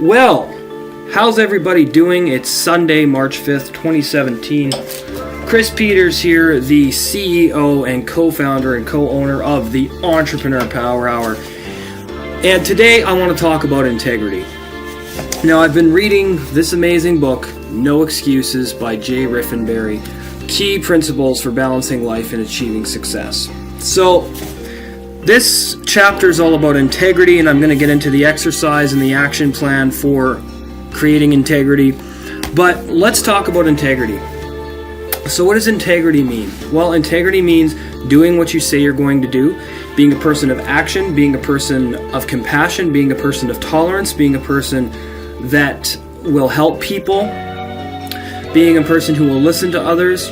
Well, how's everybody doing? It's Sunday, March 5th, 2017. Chris Peters here, the CEO and co-founder and co-owner of the Entrepreneur Power Hour. And today I want to talk about integrity. Now, I've been reading this amazing book, No Excuses by Jay Riffenberry, Key Principles for Balancing Life and Achieving Success. So, this chapter is all about integrity, and I'm going to get into the exercise and the action plan for creating integrity. But let's talk about integrity. So what does integrity mean? Well, integrity means doing what you say you're going to do, being a person of action, being a person of compassion, being a person of tolerance, being a person that will help people, being a person who will listen to others,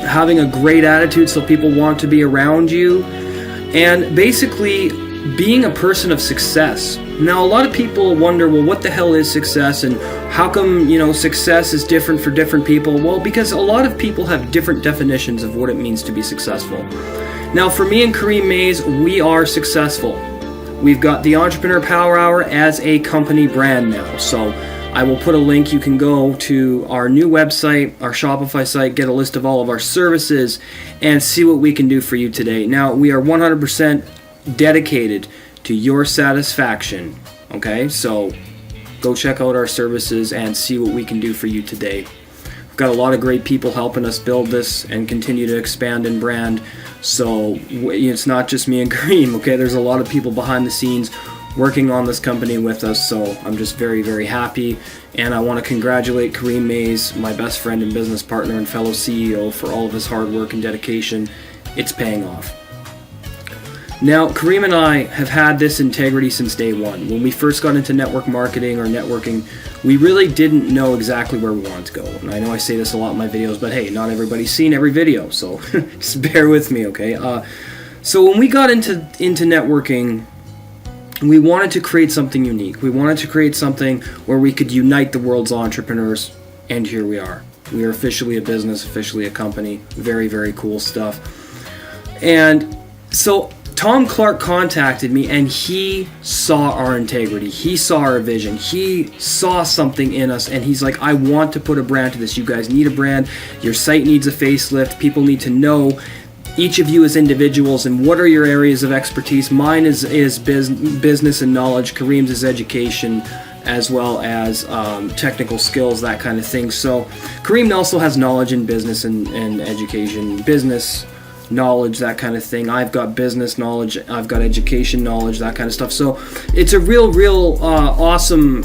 having a great attitude so people want to be around you, and basically being a person of success. Now, a lot of people wonder, well, what the hell is success, and how come, success is different for different people? Well, because a lot of people have different definitions of what it means to be successful. Now, for me and Kareem Mays, we are successful. We've got the Entrepreneur Power Hour as a company brand now. So I will put a link. You can go to our new website, our Shopify site, get a list of all of our services, and see what we can do for you today. Now, we are 100% dedicated to your satisfaction. Okay, so go check out our services and see what we can do for you today. We've got a lot of great people helping us build this and continue to expand and brand. So it's not just me and Kareem, okay? There's a lot of people behind the scenes working on this company with us, so I'm just very, very happy. And I want to congratulate Kareem Mays, my best friend and business partner and fellow CEO, for all of his hard work and dedication. It's paying off. Now, Kareem and I have had this integrity since day one. When we first got into network marketing or networking, we really didn't know exactly where we wanted to go. And I know I say this a lot in my videos, but hey, not everybody's seen every video, so just bear with me, okay? So when we got into networking, we wanted to create something unique. We wanted to create something where we could unite the world's entrepreneurs, and here we are. We are officially a business, officially a company. Very, very cool stuff. And so Tom Clark contacted me, and he saw our integrity. He saw our vision. He saw something in us, and he's like, I want to put a brand to this. You guys need a brand. Your site needs a facelift. People need to know each of you as individuals and what are your areas of expertise. Mine is business and knowledge. Kareem's is education, as well as technical skills, that kind of thing. So Kareem also has knowledge in business and education, business knowledge, that kind of thing. I've got business knowledge, I've got education knowledge, that kind of stuff. So it's a real awesome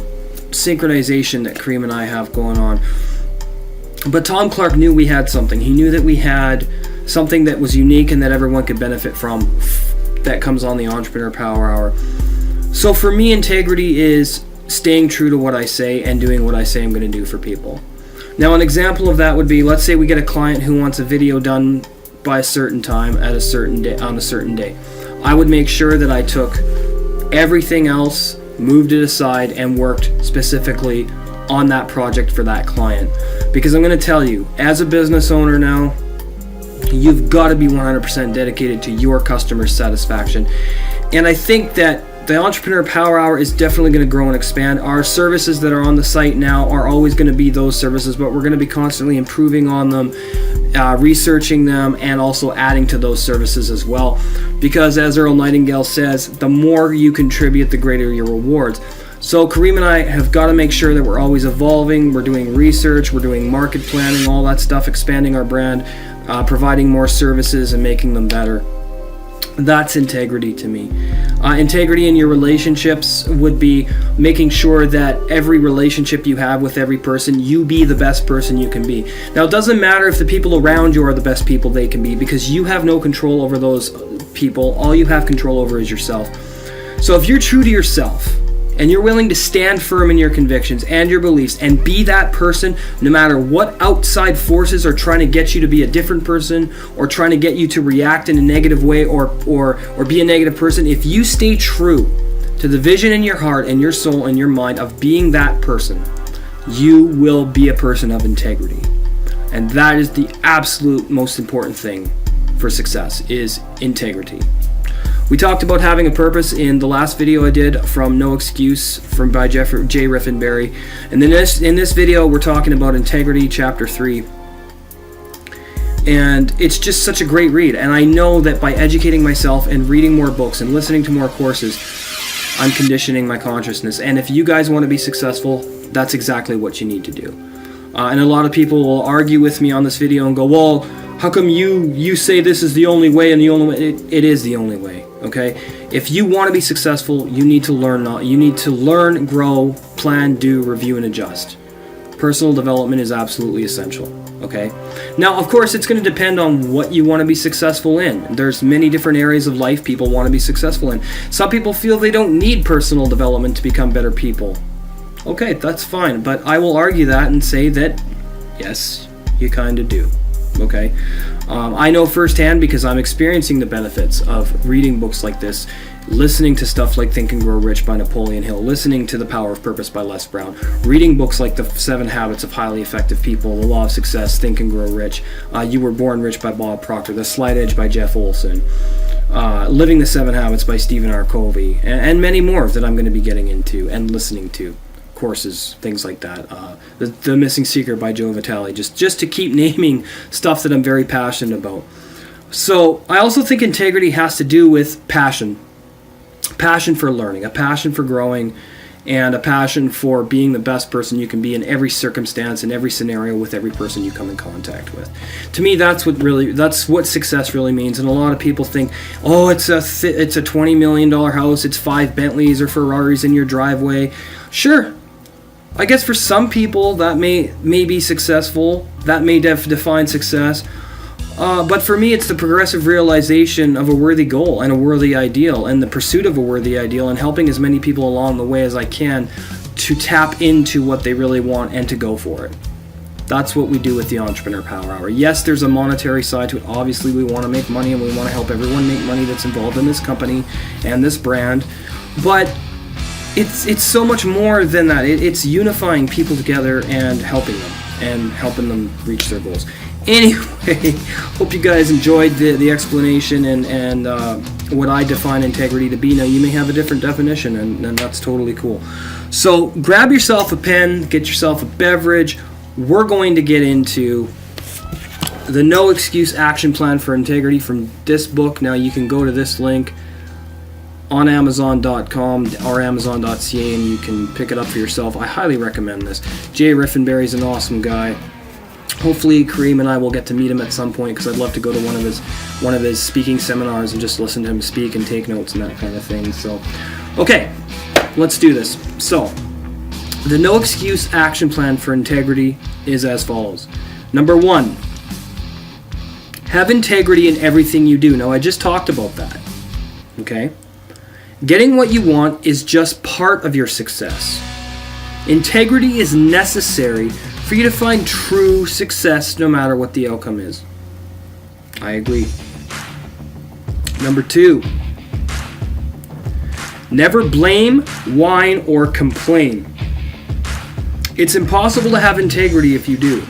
synchronization that Kareem and I have going on. But Tom Clark knew we had something. He knew that we had something that was unique and that everyone could benefit from, that comes on the Entrepreneur Power Hour. So for me, integrity is staying true to what I say and doing what I say I'm going to do for people. Now, an example of that would be, let's say we get a client who wants a video done by a certain time at a certain day, on a certain day. I would make sure that I took everything else, moved it aside, and worked specifically on that project for that client. Because I'm going to tell you, as a business owner now, you've got to be 100% dedicated to your customer satisfaction. And I think that the Entrepreneur Power Hour is definitely going to grow and expand. Our services that are on the site now are always going to be those services, but we're going to be constantly improving on them, researching them, and also adding to those services as well. Because as Earl Nightingale says, the more you contribute, the greater your rewards. So Kareem and I have got to make sure that we're always evolving. We're doing research, we're doing market planning, all that stuff, expanding our brand, providing more services and making them better. That's integrity to me. Integrity in your relationships would be making sure that every relationship you have with every person, you be the best person you can be. Now, it doesn't matter if the people around you are the best people they can be, because you have no control over those people. All you have control over is yourself. So if you're true to yourself, and you're willing to stand firm in your convictions and your beliefs and be that person, no matter what outside forces are trying to get you to be a different person or trying to get you to react in a negative way or be a negative person, if you stay true to the vision in your heart and your soul and your mind of being that person, you will be a person of integrity. And that is the absolute most important thing for success, is integrity. We talked about having a purpose in the last video I did from No Excuse by J. Riffenberry. And then in this video, we're talking about Integrity, Chapter 3. And it's just such a great read. And I know that by educating myself and reading more books and listening to more courses, I'm conditioning my consciousness. And if you guys want to be successful, that's exactly what you need to do. And a lot of people will argue with me on this video and go, well, how come you say this is the only way, and the only way? It is the only way, okay? If you want to be successful, you need to learn. You need to learn, grow, plan, do, review, and adjust. Personal development is absolutely essential, okay? Now, of course, it's going to depend on what you want to be successful in. There's many different areas of life people want to be successful in. Some people feel they don't need personal development to become better people. Okay, that's fine, but I will argue that and say that, yes, you kind of do. Okay, I know firsthand because I'm experiencing the benefits of reading books like this, listening to stuff like Think and Grow Rich by Napoleon Hill, listening to The Power of Purpose by Les Brown, reading books like The 7 Habits of Highly Effective People, The Law of Success, Think and Grow Rich, You Were Born Rich by Bob Proctor, The Slight Edge by Jeff Olson, Living the 7 Habits by Stephen R. Covey, and many more that I'm going to be getting into and listening to. Courses, things like that. The Missing Secret by Joe Vitale, just to keep naming stuff that I'm very passionate about. So I also think integrity has to do with passion for learning, a passion for growing, and a passion for being the best person you can be in every circumstance, in every scenario, with every person you come in contact with. To me, that's what success really means. And a lot of people think, oh, it's a $20 million house, it's 5 Bentleys or Ferraris in your driveway. Sure, I guess for some people that may be successful, that may define success, but for me it's the progressive realization of a worthy goal and a worthy ideal, and the pursuit of a worthy ideal, and helping as many people along the way as I can to tap into what they really want and to go for it. That's what we do with the Entrepreneur Power Hour. Yes, there's a monetary side to it. Obviously we want to make money and we want to help everyone make money that's involved in this company and this brand, but it's so much more than that. It's unifying people together and helping them reach their goals. Anyway, hope you guys enjoyed the explanation and what I define integrity to be. Now, you may have a different definition, and that's totally cool. So grab yourself a pen, get yourself a beverage. We're going to get into the No Excuse Action Plan for Integrity from this book. Now, you can go to this link on Amazon.com or Amazon.ca, and you can pick it up for yourself. I highly recommend this. Jay Riffenberry's an awesome guy. Hopefully Kareem and I will get to meet him at some point, because I'd love to go to one of his speaking seminars and just listen to him speak and take notes and that kind of thing. So, okay, let's do this. So, the No Excuse Action Plan for Integrity is as follows. Number 1, have integrity in everything you do. Now, I just talked about that. Okay? Getting what you want is just part of your success. Integrity is necessary for you to find true success no matter what the outcome is. I agree. Number 2, never blame, whine, or complain. It's impossible to have integrity if you do.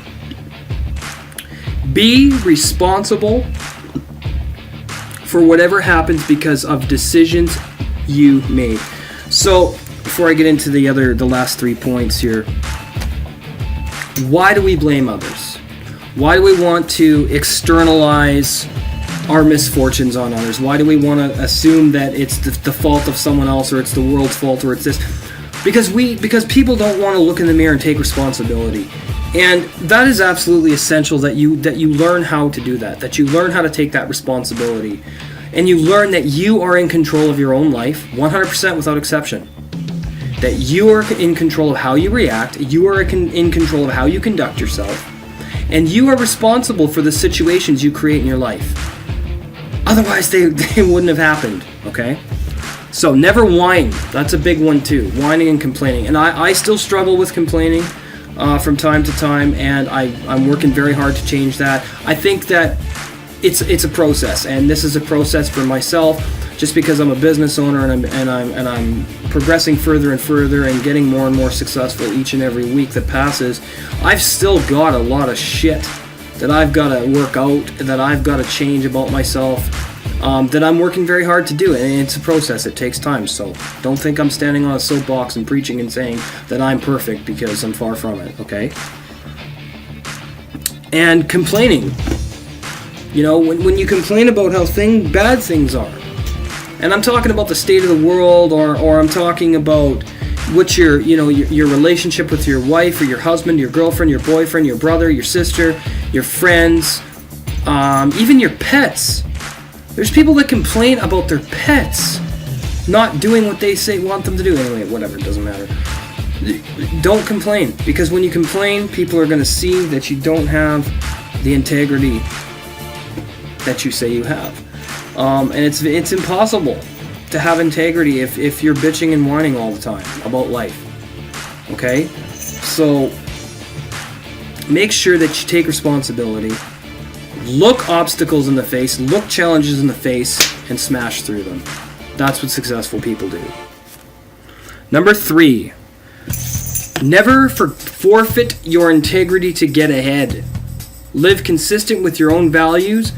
Be responsible for whatever happens because of decisions you made. So, before I get into the last 3 points here, why do we blame others? Why do we want to externalize our misfortunes on others? Why do we want to assume that it's the fault of someone else, or it's the world's fault, or it's this? Because people don't want to look in the mirror and take responsibility. And that is absolutely essential that you learn how to do that you learn how to take that responsibility. And you learn that you are in control of your own life, 100% without exception. That you are in control of how you react, you are in control of how you conduct yourself, and you are responsible for the situations you create in your life. Otherwise, they wouldn't have happened, okay? So never whine. That's a big one too, whining and complaining. And I still struggle with complaining from time to time, and I'm working very hard to change that. I think that it's a process, and this is a process for myself. Just because I'm a business owner and I'm progressing further and further and getting more and more successful each and every week that passes, I've still got a lot of shit that I've got to work out, that I've got to change about myself. that I'm working very hard to do, and it's a process. It takes time, so don't think I'm standing on a soapbox and preaching and saying that I'm perfect, because I'm far from it, okay? And complaining. You know, when you complain about how bad things are, and I'm talking about the state of the world, or I'm talking about what's your relationship with your wife or your husband, your girlfriend, your boyfriend, your brother, your sister, your friends, even your pets. There's people that complain about their pets not doing what they say want them to do. Anyway, whatever, it doesn't matter. Don't complain, because when you complain, people are going to see that you don't have the integrity that you say you have. And it's impossible to have integrity if you're bitching and whining all the time about life. Okay? So make sure that you take responsibility. Look obstacles in the face, look challenges in the face, and smash through them. That's what successful people do. Number 3, never forfeit your integrity to get ahead. Live consistent with your own values,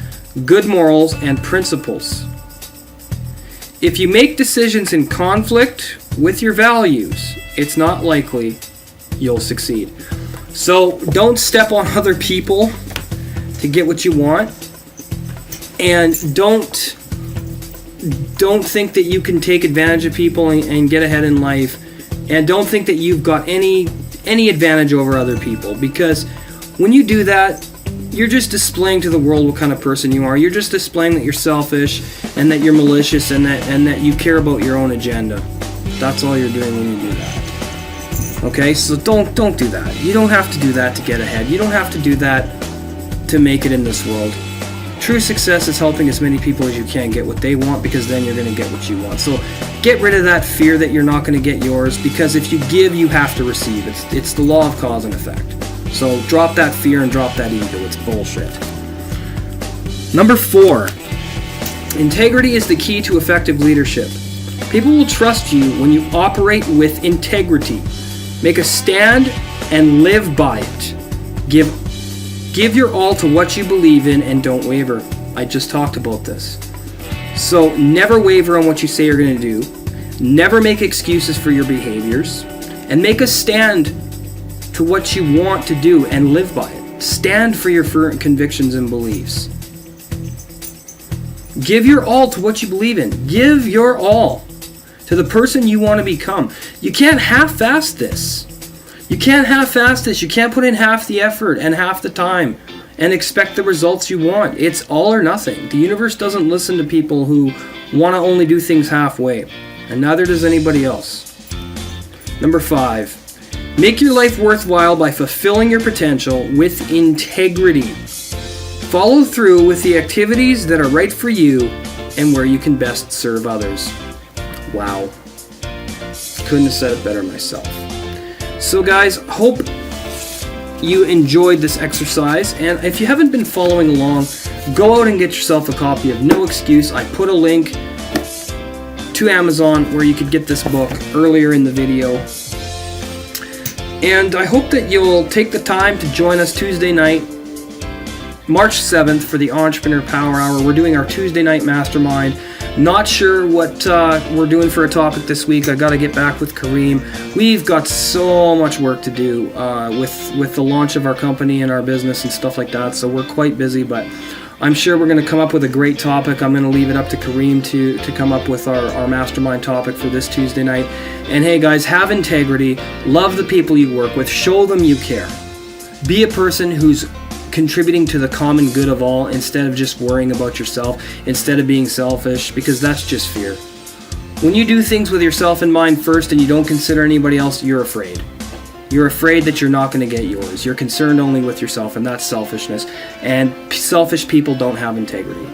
good morals, and principles. If you make decisions in conflict with your values, it's not likely you'll succeed. So don't step on other people to get what you want, and don't think that you can take advantage of people and get ahead in life, and don't think that you've got any advantage over other people, because when you do that, you're just displaying to the world what kind of person you are. You're just displaying that you're selfish and that you're malicious and that you care about your own agenda. That's all you're doing when you do that. Okay, so don't do that. You don't have to do that to get ahead. You don't have to do that to make it in this world. True success is helping as many people as you can get what they want, because then you're going to get what you want. So get rid of that fear that you're not going to get yours, because if you give, you have to receive. It's the law of cause and effect. So drop that fear and drop that ego. It's bullshit. Number 4, integrity is the key to effective leadership. People will trust you when you operate with integrity. Make a stand and live by it. Give your all to what you believe in and don't waver. I just talked about this. So never waver on what you say you're going to do. Never make excuses for your behaviors. And make a stand to what you want to do and live by it. Stand for your convictions and beliefs. Give your all to what you believe in. Give your all to the person you want to become. You can't half-ass this. You can't half-ass this. You can't put in half the effort and half the time and expect the results you want. It's all or nothing. The universe doesn't listen to people who want to only do things halfway, and neither does anybody else. Number 5, make your life worthwhile by fulfilling your potential with integrity. Follow through with the activities that are right for you and where you can best serve others. Wow. Couldn't have said it better myself. So guys, hope you enjoyed this exercise, and if you haven't been following along, go out and get yourself a copy of No Excuse. I put a link to Amazon where you could get this book earlier in the video. And I hope that you'll take the time to join us Tuesday night, March 7th, for the Entrepreneur Power Hour. We're doing our Tuesday night mastermind. Not sure what we're doing for a topic this week. I got to get back with Kareem. We've got so much work to do with the launch of our company and our business and stuff like that. So we're quite busy, but I'm sure we're going to come up with a great topic. I'm going to leave it up to Kareem to come up with our mastermind topic for this Tuesday night. And hey guys, have integrity. Love the people you work with. Show them you care. Be a person who's contributing to the common good of all instead of just worrying about yourself, instead of being selfish, because that's just fear. When you do things with yourself in mind first and you don't consider anybody else, you're afraid. You're afraid that you're not going to get yours. You're concerned only with yourself, and that's selfishness. And selfish people don't have integrity.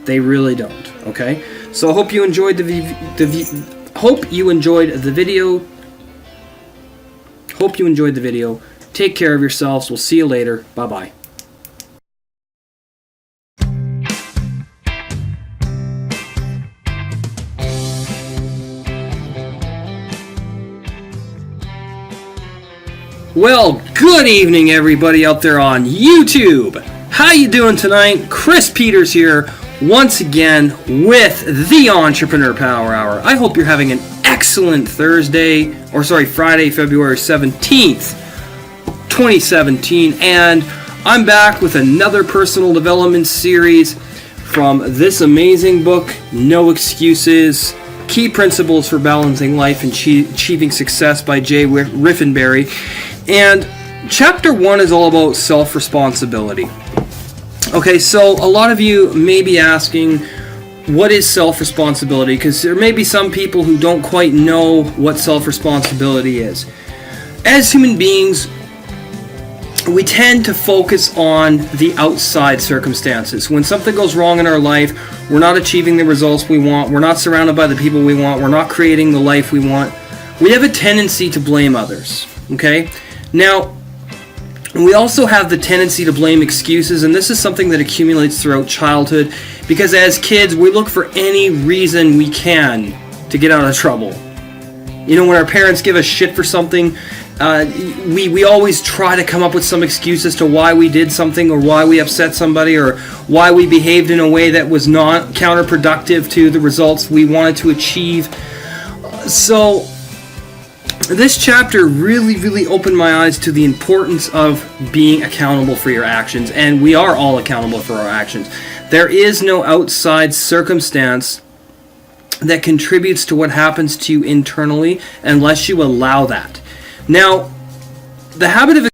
They really don't, okay? So I hope you enjoyed the video. Take care of yourselves. We'll see you later. Bye-bye. Well, good evening everybody out there on YouTube. How you doing tonight? Chris Peters here. once again with the Entrepreneur Power Hour. I hope you're having an excellent Friday, February 17th, 2017, and I'm back with another personal development series from this amazing book, No Excuses, Key Principles for Balancing Life and Achieving Success by Jay Riffenberry. And Chapter 1 is all about self-responsibility. Okay, so a lot of you may be asking, what is self-responsibility? Because there may be some people who don't quite know what self-responsibility is. As human beings, we tend to focus on the outside circumstances. When something goes wrong in our life, we're not achieving the results we want, we're not surrounded by the people we want, we're not creating the life we want, we have a tendency to blame others. Okay? Now, we also have the tendency to blame excuses, and this is something that accumulates throughout childhood, because as kids, we look for any reason we can to get out of trouble. You know, when our parents give us shit for something, we always try to come up with some excuse as to why we did something, or why we upset somebody, or why we behaved in a way that was not counterproductive to the results we wanted to achieve. So this chapter really opened my eyes to the importance of being accountable for your actions, and we are all accountable for our actions. There is no outside circumstance that contributes to what happens to you internally unless you allow that. Now, the habit of